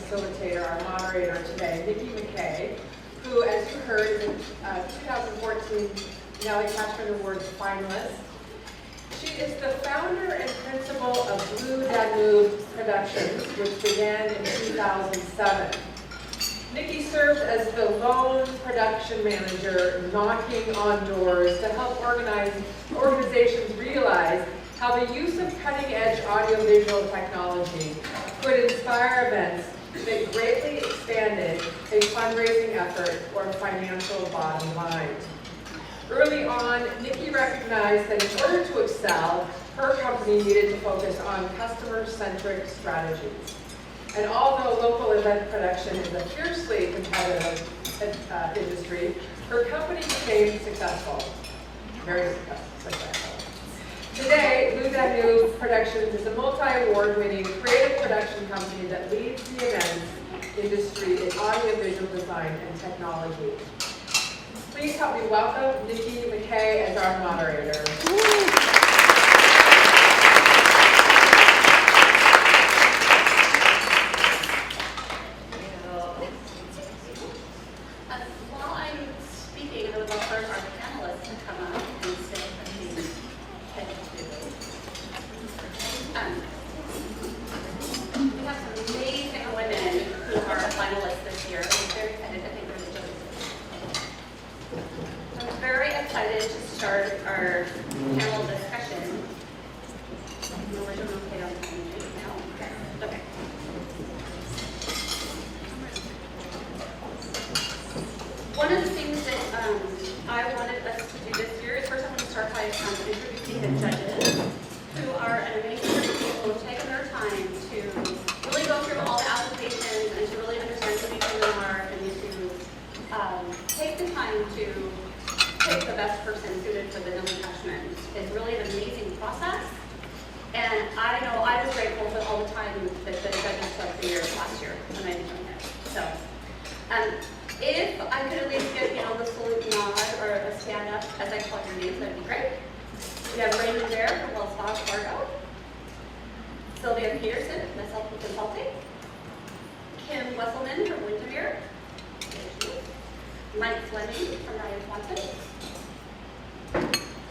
facilitator, our moderator today, Nikki McKay, who, as you heard, is a 2014 Nellie Award Finalist. She is the founder and principal of Blue Danube Productions, which began in 2007. Nikki serves as the lone production manager, knocking on doors to help organizations realize how the use of cutting-edge audiovisual technology could inspire events that greatly expanded a fundraising effort or financial bottom line. Early on, Nikki recognized that in order to excel, her company needed to focus on customer-centric strategies. And although local event production is a fiercely competitive industry, her company became successful, very successful. Today, Blue Danube Productions is a multi-award-winning creative production company that leads the events industry in audiovisual design and technology. Please help me welcome Nikki McKay as our moderator. While I'm speaking, I would love for our panelists to come up and say something. We have some amazing women who are finalists this year. I'm very excited. I think there's a joke. I'm very excited to start our panel discussion. Okay. One of the things that I wanted us to do this year is first I want to start by introducing the judges, who are an amazing group of people who have taken their time to really go through all the applications and to really understand who each of them are and to take the time to pick the best person suited for the Nellie Cashman. It's really an amazing process. And I know I was grateful for all the time that the judges took the year last year when I became it. So, if I could at least get, the salute nod or a stand up as I call your names, that'd be great. We have Raymond Bear from Wells Fargo, Sylvia Peterson, myself from Consulting, Kim Wesselman from Windermere, Mike Fleming from Ryan Quantum,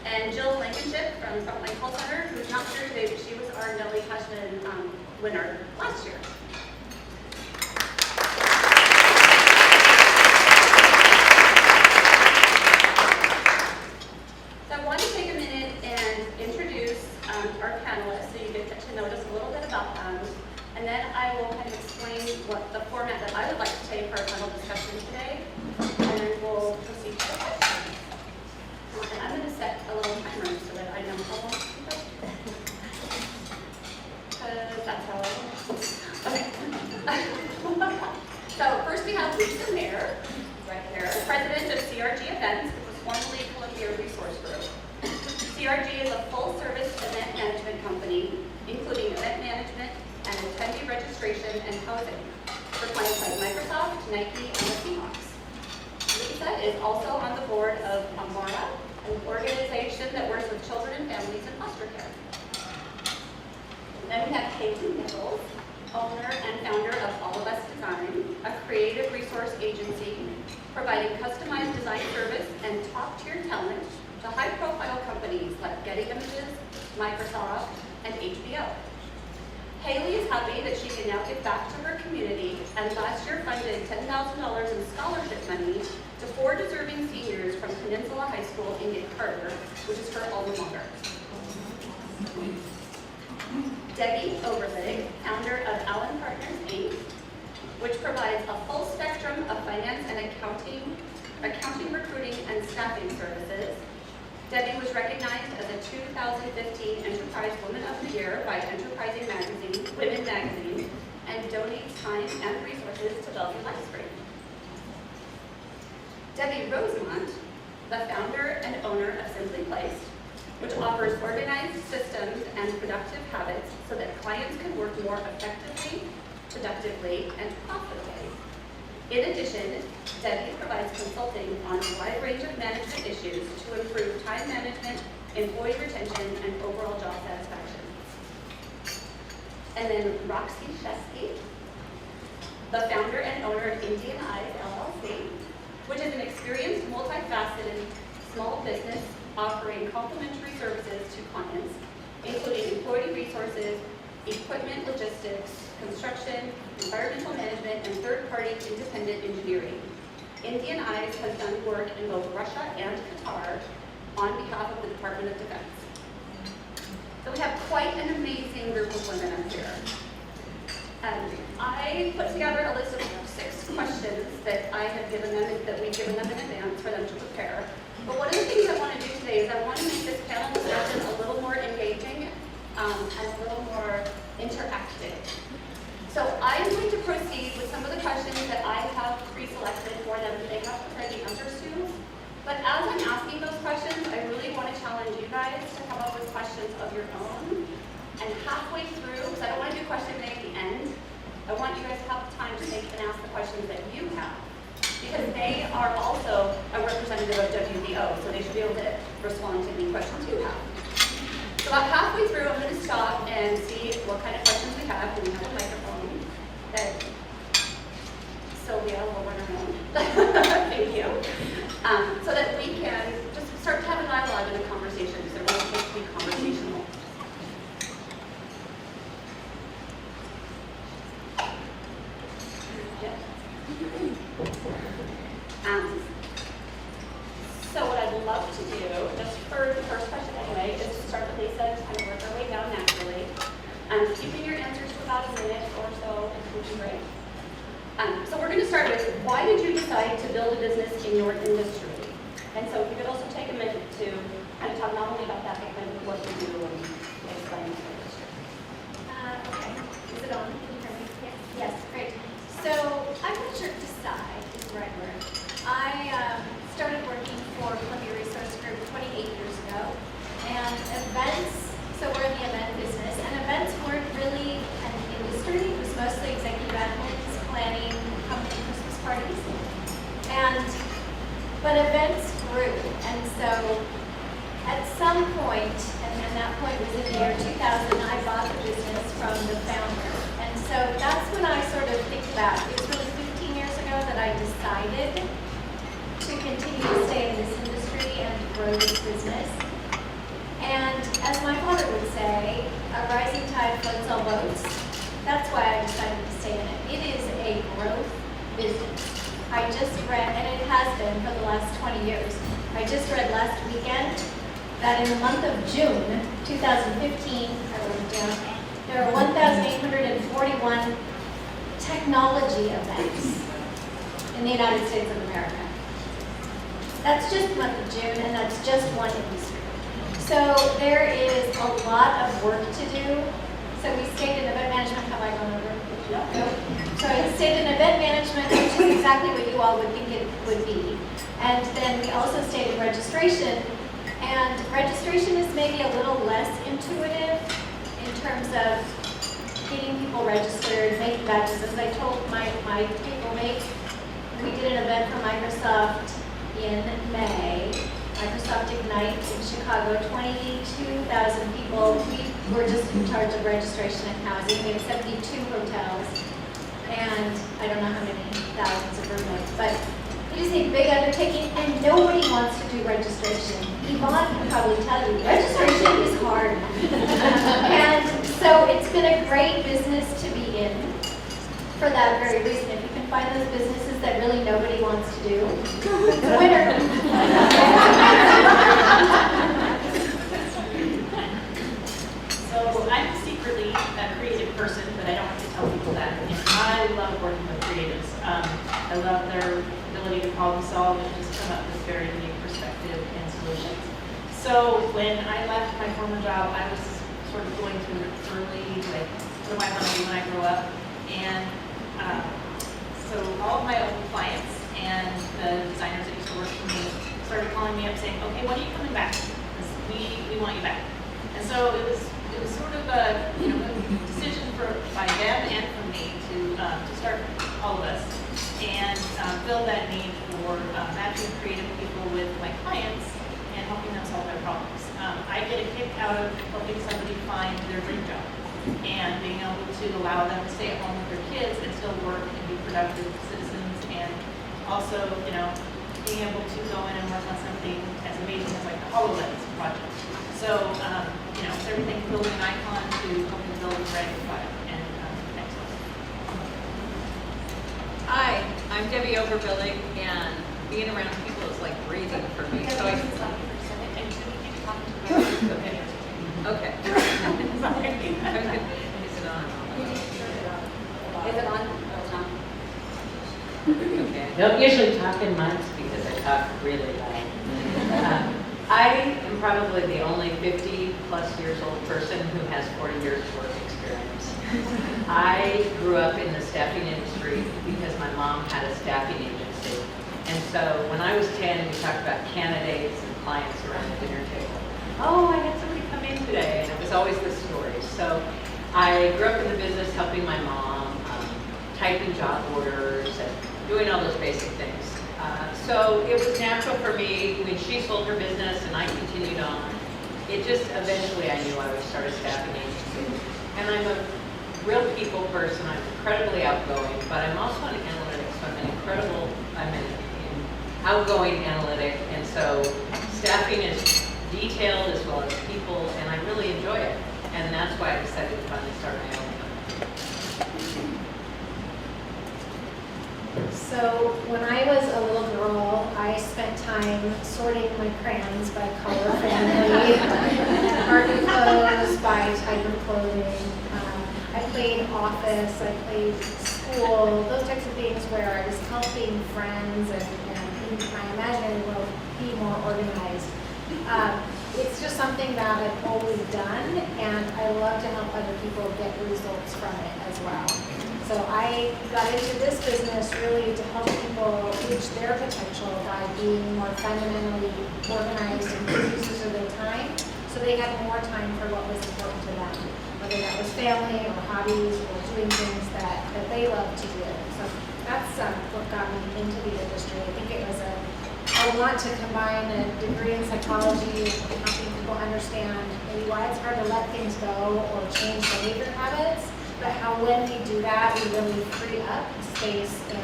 and Jill Blankenship from Frontline Call Center, who's not here today, but she was our Nellie Cashman winner last year. So I want to take a minute and introduce our panelists so you get to know just a little bit about them. And then I will kind of explain what the format that I would like to take for our panel discussion today. And then we'll proceed to the questions. And I'm going to set a little timer so that I know how long to keep it. Because that's how I work. Okay. So first we have Lisa Mayer, right there, president of CRG Events, which was formerly Columbia Resource Group. CRG is a full-service event management company, including event management and attendee registration and housing for clients like Microsoft, Nike, and the Seahawks. Lisa is also on the board of Amara, an organization that works with children and families in foster care. And then we have Caitlin Nichols, owner and founder of All of Us Design, a creative resource agency providing customized design service and top-tier talent to high-profile companies like Getty Images, Microsoft, and HBO. Haley is happy that she can now give back to her community and last year funded $10,000 in scholarship money to 4 deserving seniors from Peninsula High School in Gig Harbor, which is her alma mater. Debbie Overleg, founder of Allen Partners, Inc., which provides a full spectrum of finance and accounting, recruiting, and staffing services. Debbie was recognized as a 2015 Enterprise Woman of the Year by Enterprising Magazine, Women Magazine, and donates time and resources to Bellevue Life Spring. Debbie Rosemont, the founder and owner of Simply Placed, which offers organized systems and productive habits so that clients can work more effectively, productively, and profitably. In addition, Debbie provides consulting on a wide range of management issues to improve time management, employee retention, and overall job satisfaction. And then Roxy Shesky, the founder and owner of Indian Eyes LLC, which is an experienced, multifaceted small business offering complementary services to clients, including employee resources, equipment logistics, construction, environmental management, and third-party independent engineering. Indian Eyes has done work in both Russia and Qatar on behalf of the Department of Defense. So we have quite an amazing group of women up here. I put together a list of 6 questions that we've given them in advance for them to prepare. But one of the things I want to do today is I want to make this panel discussion a little more engaging and a little more interactive. So I'm going to proceed with some of the questions that I have pre-selected for them that they have prepared the answers to. But as I'm asking those questions, I really want to challenge you guys to come up with questions of your own. And halfway through, because I don't want to do question A at the end, I want you guys to have time to think and ask the questions that you have. Because they are also a representative of WBO, so they should be able to respond to any questions you have. So about halfway through, I'm going to stop and see what kind of questions we have. Do we have a microphone? That Sylvia will run around. Thank you. So that we can just start to have a dialogue and a conversation, because it really takes to be conversational. So what I'd love to do, just for the first question anyway, is to start with Lisa, just kind of work our way down naturally. Keeping your answers to about a minute or so would be great. So we're going to start with, why did you decide to build a business in your industry? And so if you could also take a minute to kind of talk not only about that, but kind of what you do and explain the industry. Okay, is it on? Can you hear me? Yes, great. So I'm not sure decide is the right word. I started working for Columbia Resource Group 28 years ago, and events, so we're in the event business, and events weren't really an industry. It was mostly executive admins, planning, company Christmas parties, but events grew, and so at some point, and that point was in the year 2000, I bought the business from the founder. And so that's when I sort of think about, it was really 15 years ago that I decided to continue to stay in this industry and grow this business. And as my father would say, a rising tide floats all boats. That's why I decided to stay in it. It is a growth business. I just read, and it has been for the last 20 years, I just read last weekend that in the month of June 2015, I wrote it down, there are 1,841 technology events in the United States of America. That's just the month of June, and that's just one industry. So there is a lot of work to do. So we stayed in event management. Have I gone over? No. So I stayed in event management, which is exactly what you all would think it would be. And then we also stayed in registration. And registration is maybe a little less intuitive in terms of getting people registered, making badges. As I told my people mates, we did an event for Microsoft in May, Microsoft Ignite in Chicago, 22,000 people. We were just in charge of registration and housing. We had 72 hotels, and I don't know how many thousands of roommates, but it is a big undertaking, and nobody wants to do registration. Yvonne can probably tell you, registration is hard. And so it's been a great business to be in for that very reason. If you can find those businesses that really nobody wants to do, it's a winner. So I'm secretly a creative person, but I don't like to tell people that. And I love working with creatives. I love their ability to problem solve and just come up with very unique perspective and solutions. So when I left my former job, I was sort of going through the early, like, what do I want to do when I grow up? And so all of my old clients and the designers that used to work for me started calling me up saying, okay, when are you coming back? Because we want you back. And so it was sort of a decision by them and for me to start all of us and fill that need for matching creative people with my clients and helping them solve their problems. I get a kick out of helping somebody find their dream job. and being able to allow them to stay at home with their kids and still work and be productive citizens, and also, you know, being able to go in and work on something as amazing as like the HoloLens project. So, you know, it's everything from building an icon to helping build a brand new product and excellent. Hi, I'm Debbie Overbilling, and being around people is like breathing for me. So I, okay. Sorry. Is it on? Is it on? Oh, it's not. Okay. Don't usually talk in mics because I talk really loud. I am probably the only 50-plus years old person who has 40 years work experience. I grew up in the staffing industry because my mom had a staffing agency. And so when I was 10, we talked about candidates and clients around the dinner table. Oh, I had somebody come in today, and it was always the story. So I grew up in the business helping my mom, typing job orders and doing all those basic things. So it was natural for me when she sold her business and I continued on. It just eventually I knew I would start a staffing agency. And I'm a real people person. I'm incredibly outgoing, but I'm also an analytic. So I'm an outgoing analytic, and so staffing is detailed as well as people, and I really enjoy it. And that's why I decided to finally start my own company. So when I was a little girl, I spent time sorting my crayons by color family, Barbie clothes by type of clothing. I played office, I played school, those types of things where I was helping friends and in my imaginary world be more organized. It's just something that I've always done, and I love to help other people get results from it as well. So I got into this business really to help people reach their potential by being more fundamentally organized and good users of their time, so they had more time for what was important to them, whether that was family or hobbies or doing things that they love to do. So that's what got me into the industry. I think it was I want to combine a degree in psychology and helping people understand maybe why it's hard to let things go or change behavior habits, but how when we do that, we really free up space and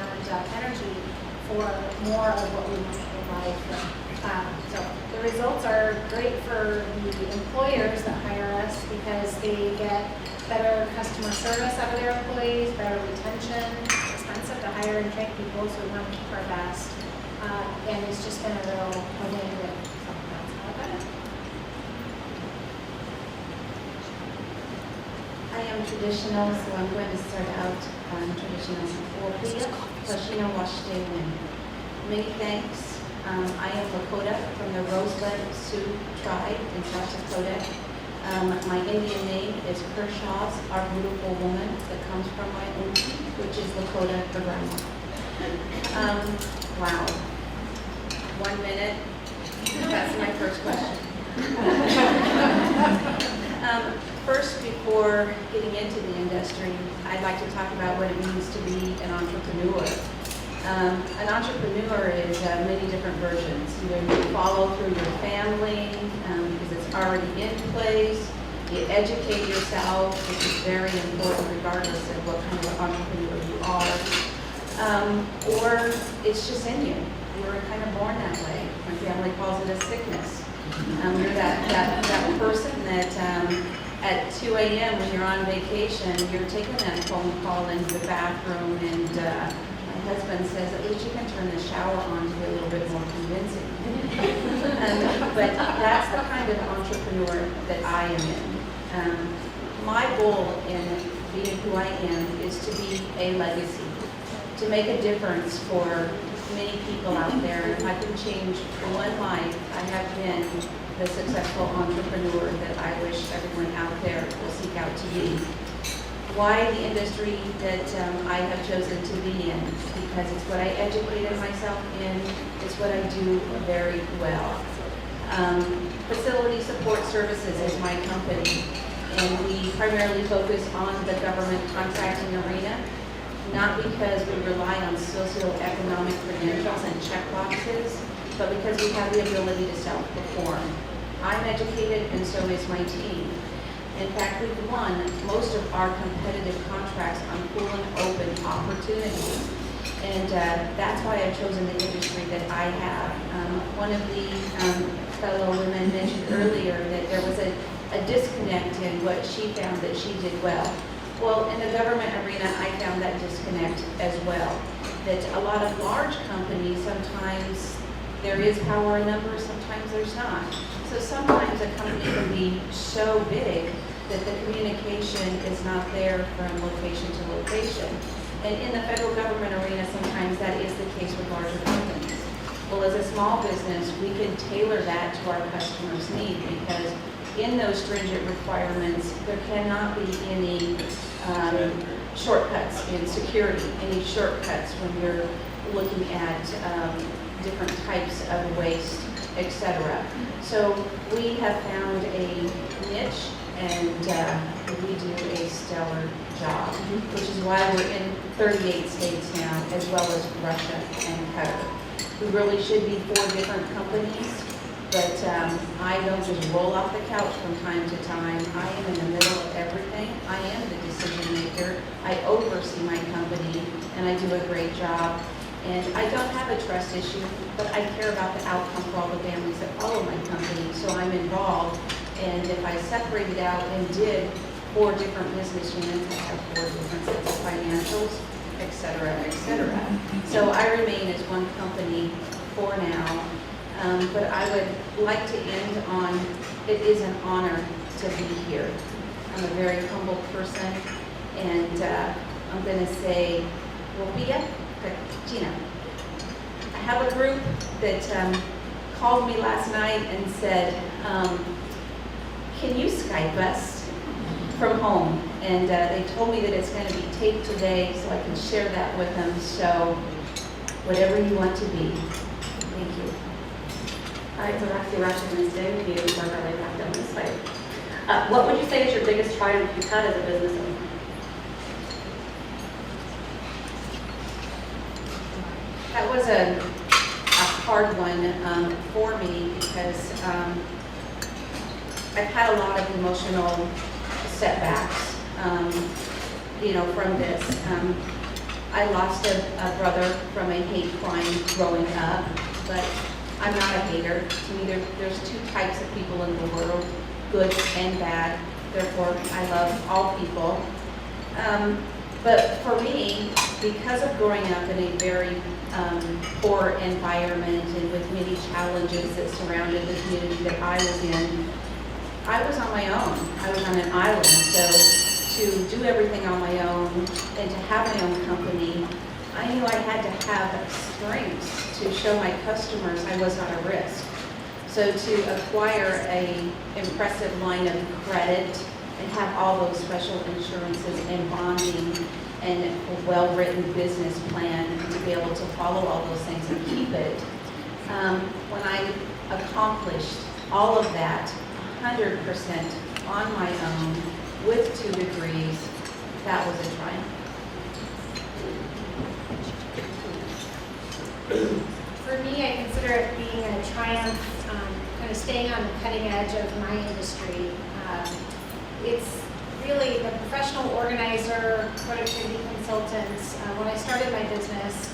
energy for more of what we want in life. So the results are great for the employers that hire us because they get better customer service out of their employees, better retention. It's expensive to hire and train people, so we want to keep our best. And it's just been a real win-win. So that's how I got it. I am traditional, so I'm going to start out traditional. Toshina Washington. Many thanks. I am Lakota from the Rosebud Sioux tribe in South Dakota. My Indian name is Kershaw's, our beautiful woman that comes from my own, which is Lakota, the grandma. Wow. 1 minute. That's my first question. First, before getting into the industry, I'd like to talk about what it means to be an entrepreneur. An entrepreneur is many different versions. Either you follow through your family because it's already in place, you educate yourself, which is very important regardless of what kind of entrepreneur you are, or it's just in you. You were kind of born that way. My family calls it a sickness. You're that person that at 2 a.m. when you're on vacation, you're taking that phone call into the bathroom, and my husband says, at least you can turn the shower on to be a little bit more convincing. But that's the kind of entrepreneur that I am in. My goal in being who I am is to be a legacy, to make a difference for many people out there. And if I can change one life, I have been the successful entrepreneur that I wish everyone out there will seek out to be. Why the industry that I have chosen to be in? Because it's what I educated myself in, it's what I do very well. Facility Support Services is my company, and we primarily focus on the government contracting arena, not because we rely on socioeconomic credentials and check boxes, but because we have the ability to self-perform. I'm educated, and so is my team. In fact, we've won most of our competitive contracts on full and open opportunities. And that's why I've chosen the industry that I have. One of the fellow women mentioned earlier that there was a disconnect in what she found that she did well. Well, in the government arena, I found that disconnect as well. That a lot of large companies, sometimes there is power in numbers, sometimes there's not. So sometimes a company can be so big that the communication is not there from location to location. And in the federal government arena, sometimes that is the case with larger companies. Well, as a small business, we can tailor that to our customers' need, because in those stringent requirements, there cannot be any shortcuts in security, any shortcuts when you're looking at different types of waste, etc. So we have found a niche, and we do a stellar job, which is why we're in 38 states now, as well as Russia and Qatar. We really should be 4 different companies, but I don't just roll off the couch from time to time. I am in the middle of everything. I am the decision maker. I oversee my company, and I do a great job. And I don't have a trust issue, but I care about the outcome for all the families that follow my company, so I'm involved. And if I separated out and did 4 different business units, I have 4 different sets of financials, et cetera, et cetera. So I remain as one company for now. But I would like to end on, it is an honor to be here. I'm a very humble person, and I'm going to say, Wopia Gina. I have a group that called me last night and said, can you Skype us from home? And they told me that it's going to be taped today, so I can share that with them. So whatever you want to be. Thank you. All right, so Roxy Russian is doing you work our way back down this way. What would you say is your biggest triumph you've had as a business owner? That was a hard one for me, because I've had a lot of emotional setbacks, from this. I lost a brother from a hate crime growing up, but I'm not a hater. To me, there's 2 types of people in the world, good and bad. Therefore, I love all people. But for me, because of growing up in a very poor environment and with many challenges that surrounded the community that I was in, I was on my own. I was on an island. So to do everything on my own and to have my own company, I knew I had to have strengths to show my customers I was not a risk. So to acquire a impressive line of credit and have all those special insurances and bonding and a well-written business plan and to be able to follow all those things and keep it. When I accomplished all of that 100% on my own with 2 degrees, that was a triumph. For me, I consider it being a triumph, kind of staying on the cutting edge of my industry. It's really the professional organizer, productivity consultant. When I started my business,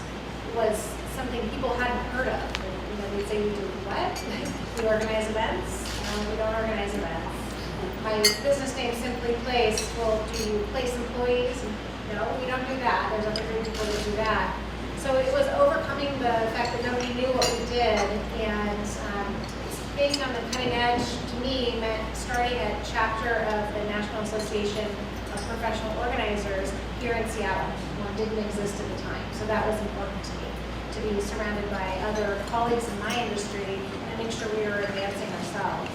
was something people hadn't heard of. They'd say, "We do what? We organize events? We don't organize events." My business name, Simply Place. Well, do you place employees? No, we don't do that. There's other group of people that do that. So it was overcoming the fact that nobody knew what we did, and being on the cutting edge to me meant starting a chapter of the National Association of Professional Organizers here in Seattle. One didn't exist at the time, so that was important to me, to be surrounded by other colleagues in my industry and make sure we were advancing ourselves.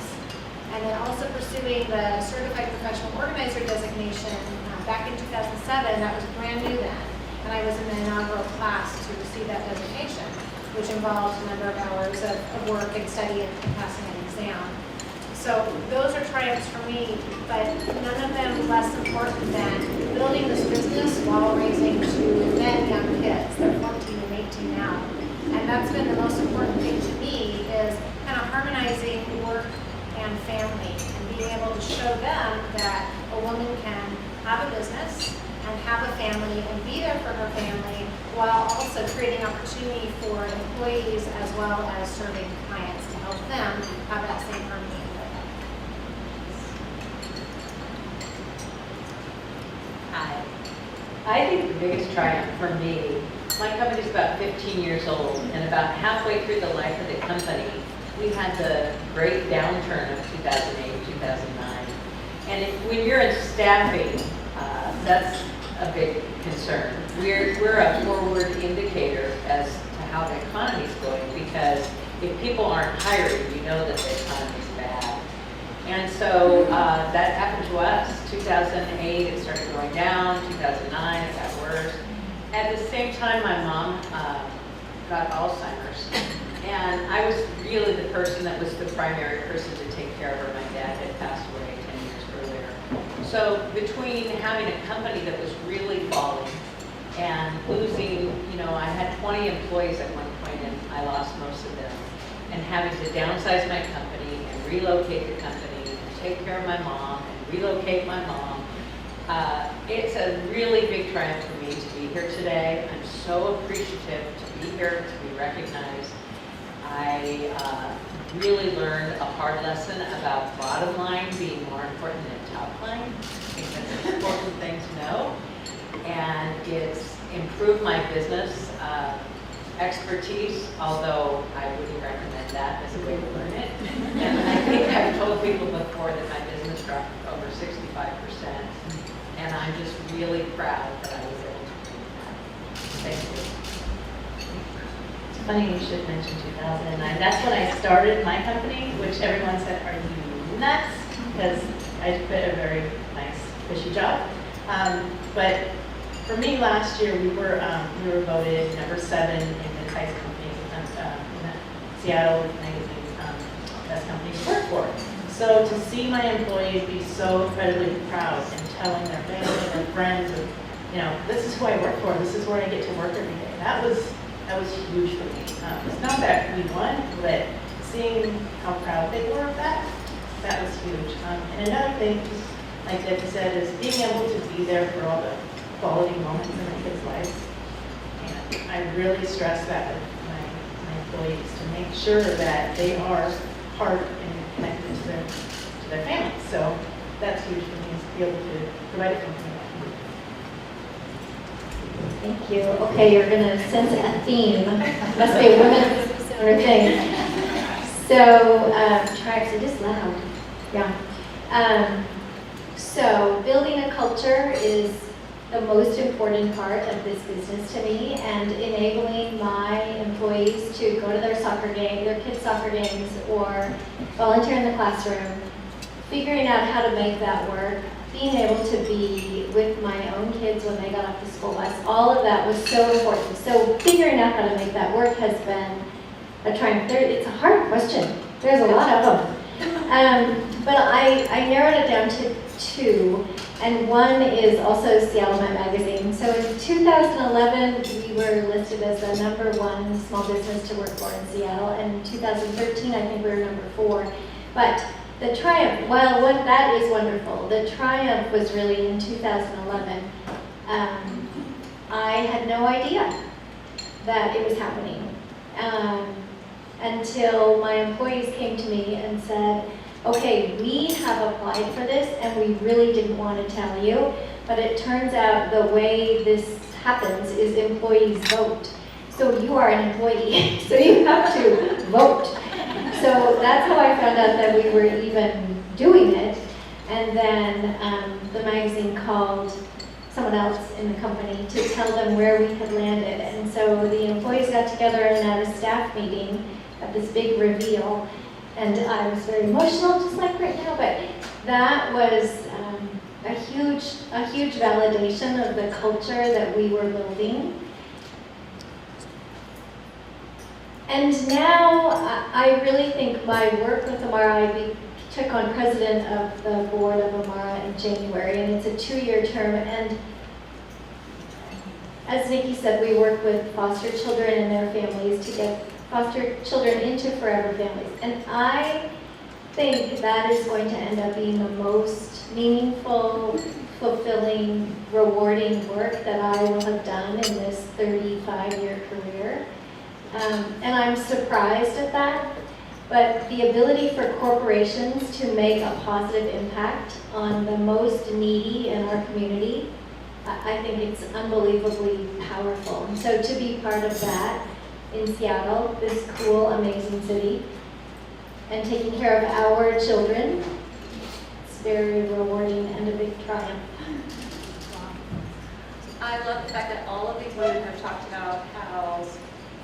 And then also pursuing the Certified Professional Organizer designation back in 2007. That was brand new then. And I was in the inaugural class to receive that designation, which involved a number of hours of work and study and passing an exam. So those are triumphs for me, but none of them less important than building this business while raising 2 then young kids. They're 14 and 18 now. And that's been the most important thing to me, is kind of harmonizing work and family, and being able to show them that a woman can have a business and have a family and be there for her family while also creating opportunity for employees as well as serving clients to help them have that same harmony in their life. Hi. I think the biggest triumph for me, my company's about 15 years old, and about halfway through the life of the company, we had the great downturn of 2008, 2009. And when you're in staffing, that's a big concern. We're a forward indicator as to how the economy's going, because if people aren't hiring, you know that the economy's bad. And so that happened to us. 2008, it started going down. 2009, it got worse. At the same time, my mom got Alzheimer's. And I was really the person that was the primary person to take care of her. My dad had passed away 10 years earlier. So between having a company that was really falling and losing, I had 20 employees at one point and I lost most of them. And having to downsize my company and relocate the company and take care of my mom and relocate my mom. It's a really big triumph for me to be here today. I'm so appreciative to be here, to be recognized. I really learned a hard lesson about bottom line being more important than top line. I think that's an important thing to know. And it's improved my business expertise, although I wouldn't recommend that as a way to learn it. And I think I've told people before that my business dropped over 65%. And I'm just really proud that I was able to do that. Thank you. It's funny you should mention 2009. That's when I started my company, which everyone said, "Are you nuts?" Because I quit a very nice, cushy job. But for me, last year we were voted number 7 in mid-sized companies in Seattle magazine, best companies to work for. So to see my employees be so incredibly proud and telling their family and their friends, of, this is who I work for, this is where I get to work every day. That was huge for me. It's not that we won, but seeing how proud they were of that was huge. And another thing, like Debbie said, is being able to be there for all the quality moments in my kids' lives. And I really stress that with my employees to make sure that they are part and connected to their families. So that's huge for me, is to be able to provide it for them. Thank you. Okay, you're going to sense a theme. Must be a women business owner thing. So, tribes are just loud. Yeah. So, building a culture is the most important part of this business to me, and enabling my employees to go to their kids' soccer games, or volunteer in the classroom, figuring out how to make that work, being able to be with my own kids when they got off the school bus, all of that was so important. So figuring out how to make that work has been a triumph. It's a hard question. There's a lot of them. But I narrowed it down to 2, and one is also Seattle Magazine. So in 2011, we were listed as the #1 small business to work for in Seattle, and in 2013, I think we were #4. But the triumph, well, that is wonderful. The triumph was really in 2011. I had no idea that it was happening until my employees came to me and said, okay, we have applied for this and we really didn't want to tell you, but it turns out the way this happens is employees vote. So you are an employee, so you have to vote. So that's how I found out that we were even doing it. And then the magazine called someone else in the company to tell them where we had landed. And so the employees got together and had a staff meeting at this big reveal. And I was very emotional, just like right now, but that was a huge validation of the culture that we were building. And now I really think my work with Amara, I took on president of the board of Amara in January, and it's a 2-year term. And as Nikki said, we work with foster children and their families to get foster children into forever families. And I think that is going to end up being the most meaningful, fulfilling, rewarding work that I will have done in this 35-year career. And I'm surprised at that, but the ability for corporations to make a positive impact on the most needy in our community, I think it's unbelievably powerful. And so to be part of that in Seattle, this cool, amazing city, and taking care of our children, it's very rewarding and a big triumph. I love the fact that all of these women have talked about how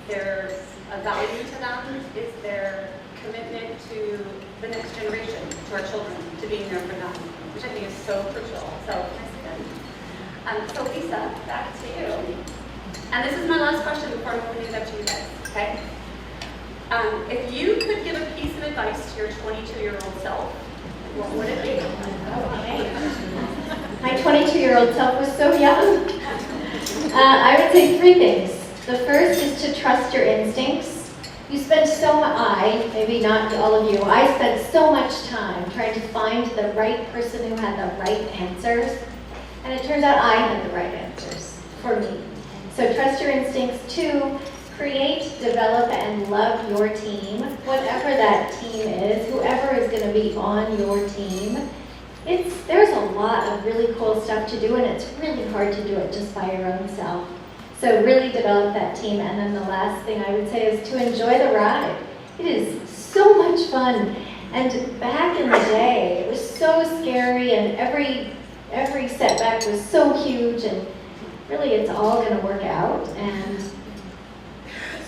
there's a value to them is their commitment to the next generation, to our children, to being there for them, which I think is so crucial. So, so Lisa, back to you. And this is my last question before I'm opening it up to you guys, okay? If you could give a piece of advice to your 22-year-old self, what would it be? My 22-year-old self was so young. I would say 3 things. The first is to trust your instincts. You spend maybe not all of you, I spent so much time trying to find the right person who had the right answers. And it turns out I had the right answers for me. So trust your instincts. 2, create, develop, and love your team. Whatever that team is, whoever is going to be on your team. There's a lot of really cool stuff to do, and it's really hard to do it just by your own self. So really develop that team. And then the last thing I would say is to enjoy the ride. It is so much fun. And back in the day, it was so scary, and every setback was so huge, and really it's all going to work out. And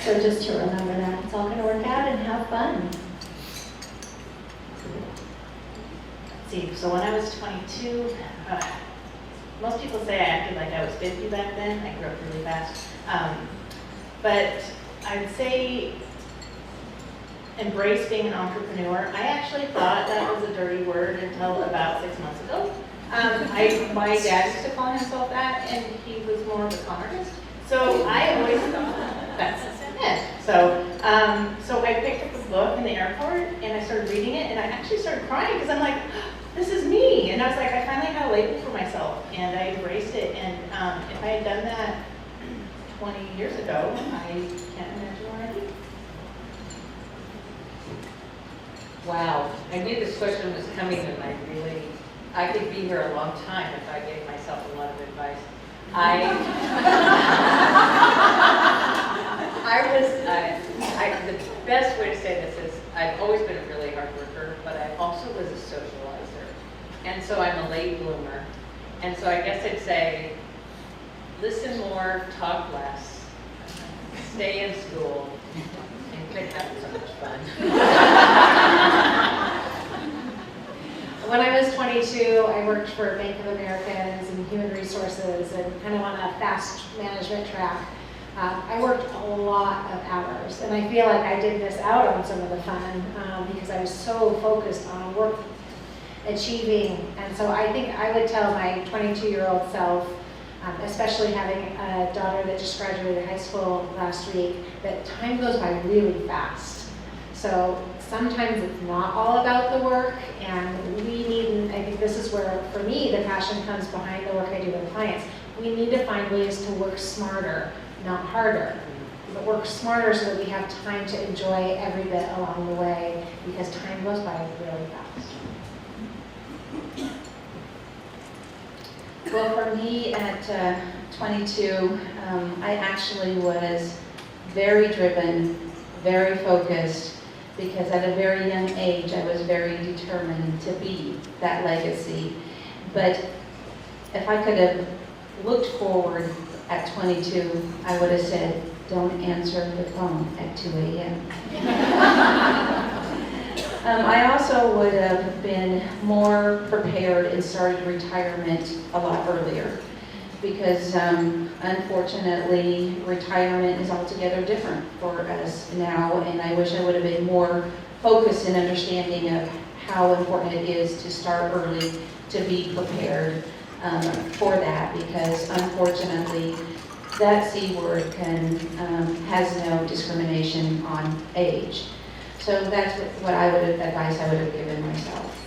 so just to remember that it's all going to work out and have fun. So when I was 22, most people say I acted like I was 50 back then. I grew up really fast. But I would say embrace being an entrepreneur. I actually thought that was a dirty word until about 6 months ago. My dad used to call himself that, and he was more of a con artist. So I always thought that's it. So I picked up a book in the airport, and I started reading it, and I actually started crying because I'm like, this is me. And I was like, I finally had a label for myself, and I embraced it. And if I had done that 20 years ago, I can't imagine where I'd be. Wow, I knew this question was coming, and I could be here a long time if I gave myself a lot of advice. The best way to say this is I've always been a really hard worker, but I also was a socializer. And so I'm a late bloomer. And so I guess I'd say, listen more, talk less, stay in school, and quit having so much fun. When I was 22, I worked for Bank of America and in human resources and kind of on a fast management track. I worked a lot of hours, and I feel like I did miss out on some of the fun because I was so focused on work achieving. And so I think I would tell my 22-year-old self, especially having a daughter that just graduated high school last week, that time goes by really fast. So sometimes it's not all about the work, and I think this is where, for me, the passion comes behind the work I do with clients. We need to find ways to work smarter, not harder, but work smarter so that we have time to enjoy every bit along the way, because time goes by really fast. Well, for me at 22, I actually was very driven, very focused, because at a very young age I was very determined to be that legacy. But if I could have looked forward at 22, I would have said, don't answer the phone at 2 a.m. I also would have been more prepared and started retirement a lot earlier, because unfortunately retirement is altogether different for us now, and I wish I would have been more focused in understanding of how important it is to start early to be prepared for that, because unfortunately that C word has no discrimination on age. So that's what advice I would have given myself.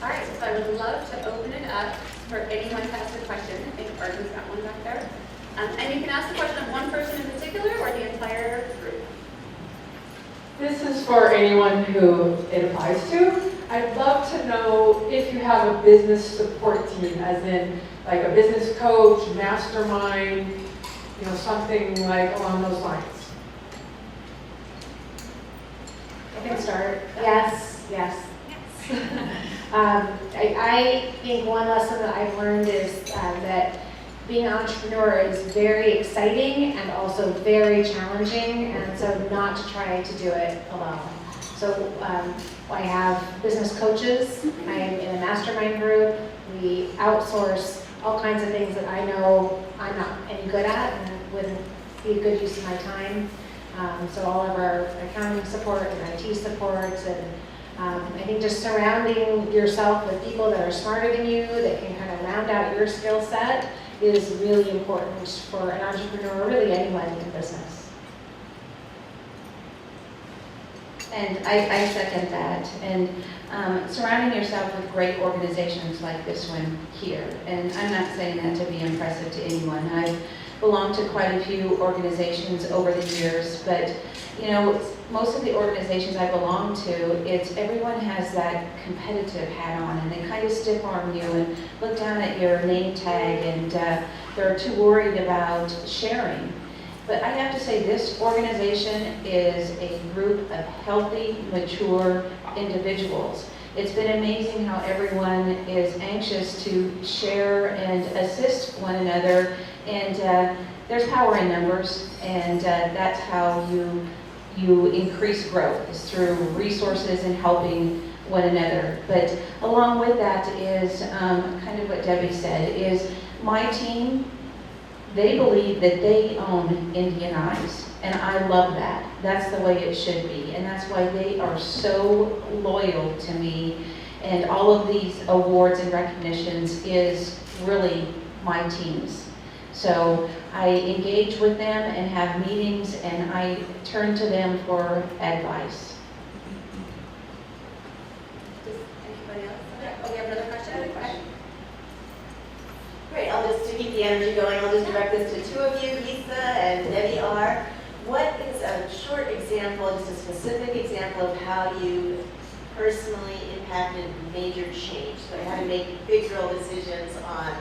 All right, so I would love to open it up for anyone to ask a question. I think Arden's got one back there. And you can ask the question of one person in particular or the entire group. This is for anyone who it applies to. I'd love to know if you have a business support team, as in like a business coach, mastermind, something like along those lines. I can start. Yes. I think one lesson that I've learned is that being an entrepreneur is very exciting and also very challenging, and so not to try to do it alone. So I have business coaches. I'm in a mastermind group. We outsource all kinds of things that I know I'm not any good at and wouldn't be a good use of my time. So all of our accounting support and IT support, and I think just surrounding yourself with people that are smarter than you, that can kind of round out your skill set, is really important for an entrepreneur, really anyone in business. And I second that. And surrounding yourself with great organizations like this one here. And I'm not saying that to be impressive to anyone. I've belonged to quite a few organizations over the years, but most of the organizations I belong to, it's everyone has that competitive hat on, and they kind of stiff arm you and look down at your name tag, and they're too worried about sharing. But I have to say, this organization is a group of healthy, mature individuals. It's been amazing how everyone is anxious to share and assist one another, and there's power in numbers, and that's how you increase growth, is through resources and helping one another. But along with that is kind of what Debbie said, is my team, they believe that they own Indian Eyes, and I love that. That's the way it should be, and that's why they are so loyal to me, and all of these awards and recognitions is really my team's. So I engage with them and have meetings, and I turn to them for advice. Does anybody else? Oh, we have another question? Okay. Great, to keep the energy going, I'll just direct this to two of you, Lisa and Debbie R. What is a short example, just a specific example of how you personally impacted major change? So how to make big real decisions on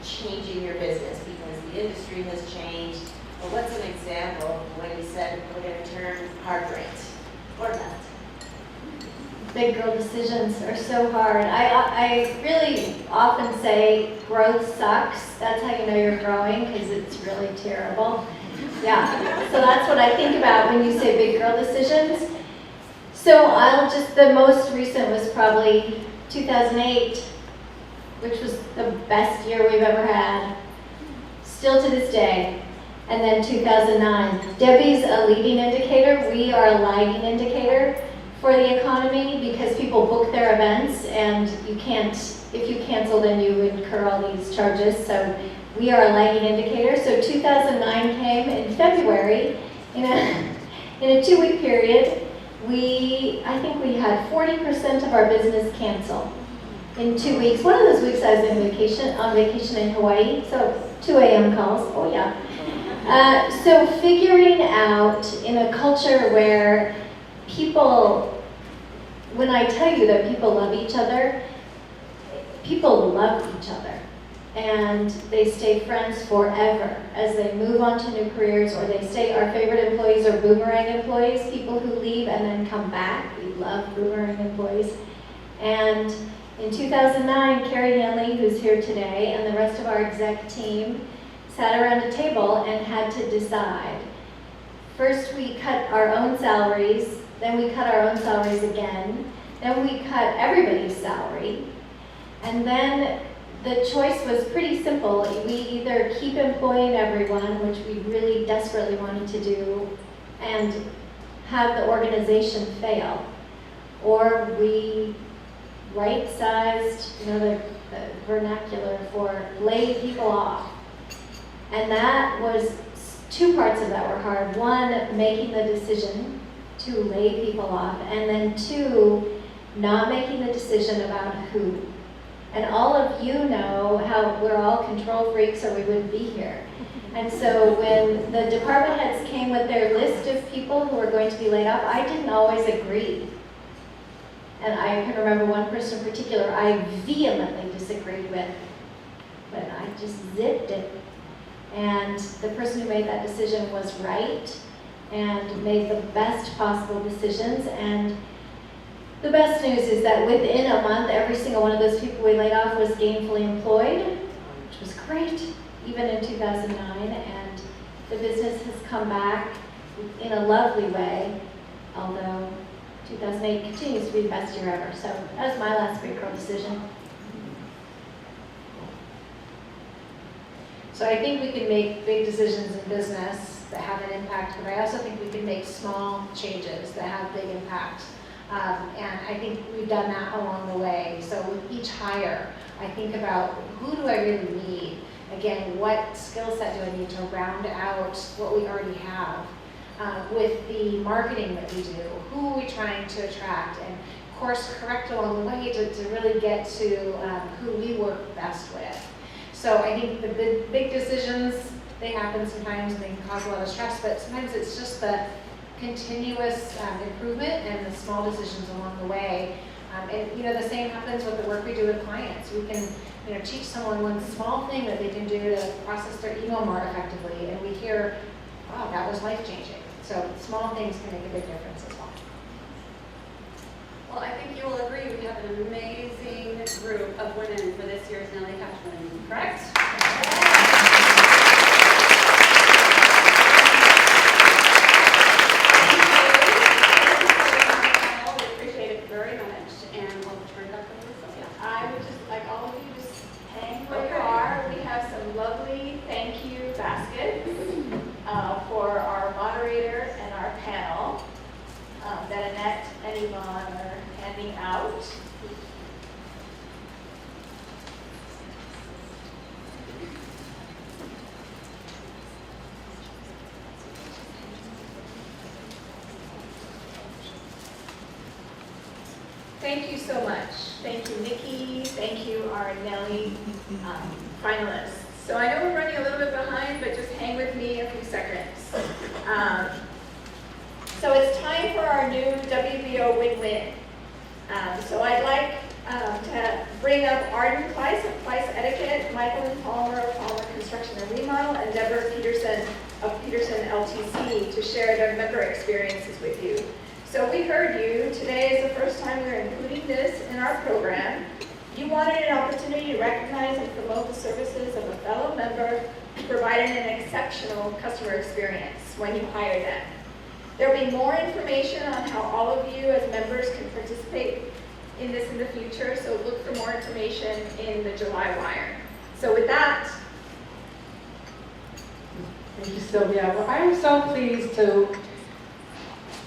changing your business because the industry has changed. Well, what's an example when you said we're going to turn hard right or left? Big girl decisions are so hard. I really often say growth sucks. That's how you know you're growing, because it's really terrible. Yeah, so that's what I think about when you say big girl decisions. So the most recent was probably 2008, which was the best year we've ever had, still to this day. And then 2009. Debbie's a leading indicator. We are a lagging indicator for the economy, because people book their events, and if you cancel, then you incur all these charges. So we are a lagging indicator. So 2009 came in February. In a 2-week period, I think we had 40% of our business cancel in 2 weeks. One of those weeks I was on vacation in Hawaii, so 2 a.m. calls, oh yeah. So figuring out in a culture where when I tell you that people love each other, people love each other. And they stay friends forever as they move on to new careers, or they stay. Our favorite employees are boomerang employees, people who leave and then come back. We love boomerang employees. And in 2009, Carrie Nellie, who's here today, and the rest of our exec team sat around a table and had to decide. First, we cut our own salaries, then we cut our own salaries again, then we cut everybody's salary, and then the choice was pretty simple. We either keep employing everyone, which we really desperately wanted to do, and have the organization fail, or we right-sized, the vernacular for lay people off. And that was two parts of that were hard. One, making the decision to lay people off, and then two, not making the decision about who. And all of you know how we're all control freaks or we wouldn't be here. And so when the department heads came with their list of people who were going to be laid off, I didn't always agree. And I can remember one person in particular I vehemently disagreed with, but I just zipped it. And the person who made that decision was right and made the best possible decisions. And the best news is that within a month, every single one of those people we laid off was gainfully employed, which was great, even in 2009. And the business has come back in a lovely way, although 2008 continues to be the best year ever. So that was my last big girl decision. So I think we can make big decisions in business that have an impact, but I also think we can make small changes that have big impact. And I think we've done that along the way. So with each hire, I think about who do I really need? Again, what skill set do I need to round out what we already have? With the marketing that we do, who are we trying to attract? And course correct along the way to really get to who we work best with. So I think the big decisions, they happen sometimes and they can cause a lot of stress, but sometimes it's just the continuous improvement and the small decisions along the way. And the same happens with the work we do with clients. We can teach someone one small thing that they can do to process their email more effectively, and we hear, wow, that was life-changing. So small things can make a big difference as well. Well, I think you will agree we have an amazing group of women for this year's Nellie Cashman, correct? We appreciate it very much, and we'll turn it back over to Sylvia. I would just like all of you to just hang where you are. We have some lovely thank you baskets for our moderator and our panel that Annette and Yvonne are handing out. Thank you so much. Thank you, Nikki. Thank you, our Nellie finalists. So I know we're running a little bit behind, but just hang with me a few seconds. So it's time for our new WBO win-win. So I'd like to bring up Arden Pleiss of Pleiss Etiquette, Michael and Palmer of Palmer Construction and Remodel, and Deborah Peterson of Peterson LTC to share their member experiences with you. So we heard you. Today is the first time we're including this in our program. You wanted an opportunity to recognize and promote the services of a fellow member who provided an exceptional customer experience when you hired them. There will be more information on how all of you as members can participate in this in the future, so look for more information in the July wire. So with that, Thank you, Sylvia. Well, I am so pleased to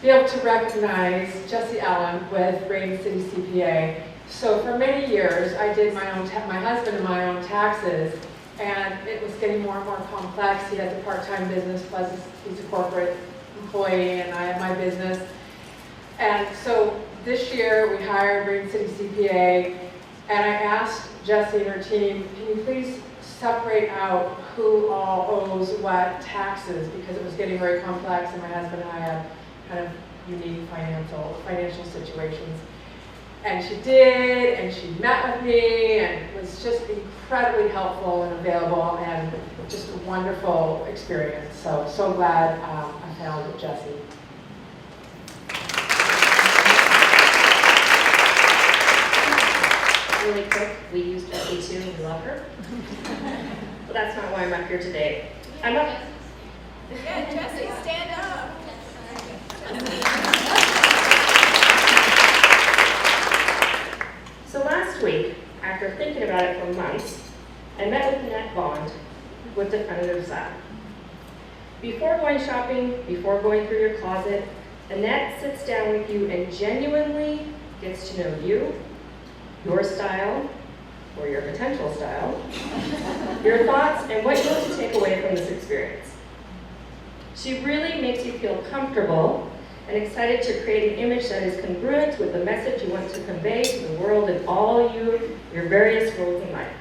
be able to recognize Jesse Allen with Rain City CPA. So for many years, I did my husband and my own taxes, and it was getting more and more complex. He has a part-time business, plus he's a corporate employee, and I have my business. And so this year, we hired Rain City CPA, and I asked Jessie and her team, can you please separate out who all owes what taxes, because it was getting very complex, and my husband and I had kind of unique financial situations. And she did, and she met with me, and was just incredibly helpful and available, and just a wonderful experience. So glad I found Jessie. Really quick, we used Jessie too, and we love her. But that's not why I'm up here today. I'm up. yeah, Jessie, stand up. So last week, after thinking about it for months, I met with Annette Bond with Definitive Style. Before going shopping, before going through your closet, Annette sits down with you and genuinely gets to know you, your style, or your potential style, your thoughts, and what you want to take away from this experience. She really makes you feel comfortable and excited to create an image that is congruent with the message you want to convey to the world in all your various roles in life.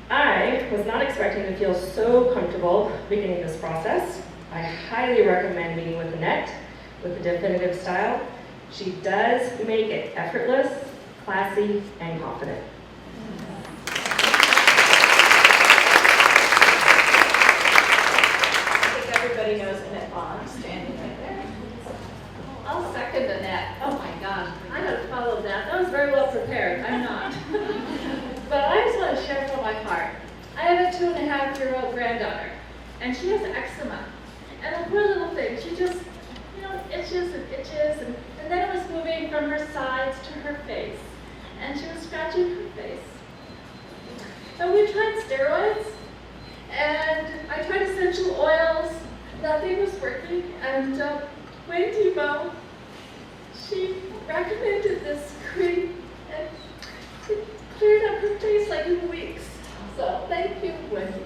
I was not expecting to feel so comfortable beginning this process. I highly recommend meeting with Annette with a definitive style. She does make it effortless, classy, and confident. I think everybody knows Annette Bond, standing right there. I'll second Annette. Oh my gosh, I gotta follow that. That was very well prepared. I'm not. But I just want to share from my heart. I have a 2.5-year-old granddaughter, and she has eczema. And the poor little thing, she just, itches and itches, and then it was moving from her sides to her face. And she was scratching her face. And we tried steroids, and I tried essential oils. Nothing was working, and Wayne Tebow, she recommended this cream, and it cleared up her face like in weeks. So thank you, Wendy.